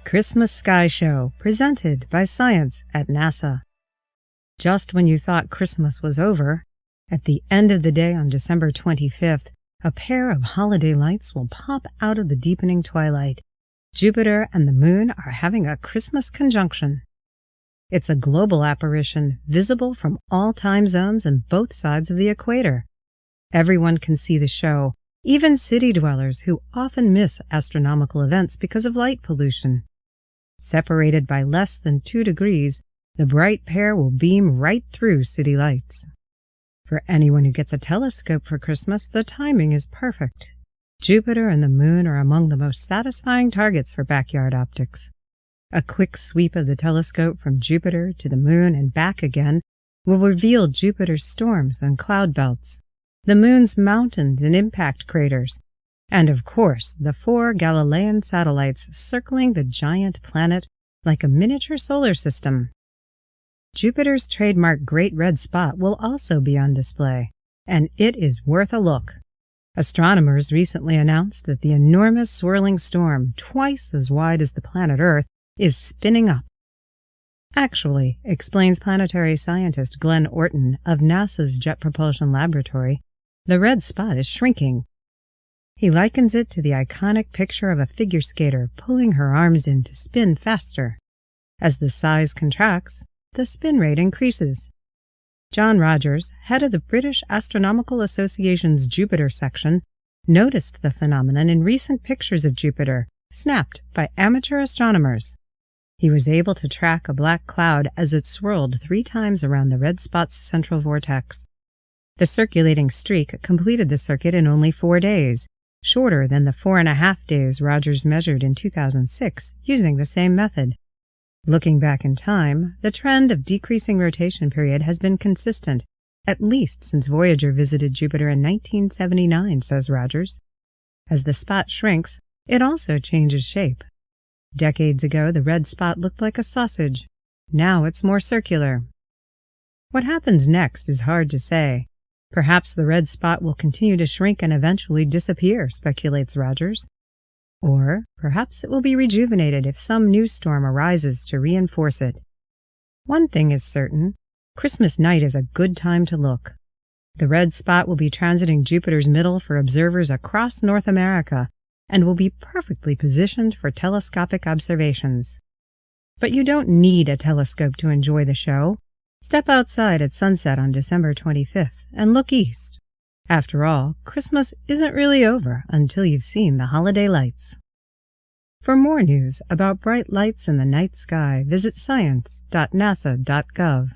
Christmas Sky Show, presented by Science at NASA. Just when you thought Christmas was over, at the end of the day on December 25th, a pair of holiday lights will pop out of the deepening twilight. Jupiter and the Moon are having a Christmas conjunction. It's a global apparition, visible from all time zones and both sides of the equator. Everyone can see the show, even city dwellers who often miss astronomical events because of light pollution. Separated by less than 2 degrees, the bright pair will beam right through city lights. For anyone who gets a telescope for Christmas, the timing is perfect. Jupiter and the Moon are among the most satisfying targets for backyard optics. A quick sweep of the telescope from Jupiter to the Moon and back again will reveal Jupiter's storms and cloud belts, the Moon's mountains and impact craters, and of course the 4 Galilean satellites circling the giant planet like a miniature solar system. Jupiter's trademark Great Red Spot will also be on display, and it is worth a look. Astronomers recently announced that the enormous swirling storm, twice as wide as the planet Earth, is spinning up. Actually, explains planetary scientist Glenn Orton of NASA's Jet Propulsion Laboratory, the red spot is shrinking. He likens it to the iconic picture of a figure skater pulling her arms in to spin faster. As the size contracts, the spin rate increases. John Rogers, head of the British Astronomical Association's Jupiter section, noticed the phenomenon in recent pictures of Jupiter, snapped by amateur astronomers. He was able to track a black cloud as it swirled 3 times around the red spot's central vortex. The circulating streak completed the circuit in only 4 days, shorter than the 4.5 days Rogers measured in 2006 using the same method. Looking back in time, the trend of decreasing rotation period has been consistent, at least since Voyager visited Jupiter in 1979, says Rogers. As the spot shrinks, it also changes shape. Decades ago, the red spot looked like a sausage. Now it's more circular. What happens next is hard to say. Perhaps the red spot will continue to shrink and eventually disappear, speculates Rogers. Or perhaps it will be rejuvenated if some new storm arises to reinforce it. One thing is certain, Christmas night is a good time to look. The red spot will be transiting Jupiter's middle for observers across North America and will be perfectly positioned for telescopic observations. But you don't need a telescope to enjoy the show. Step outside at sunset on December 25th and look east. After all, Christmas isn't really over until you've seen the holiday lights. For more news about bright lights in the night sky, visit science.nasa.gov.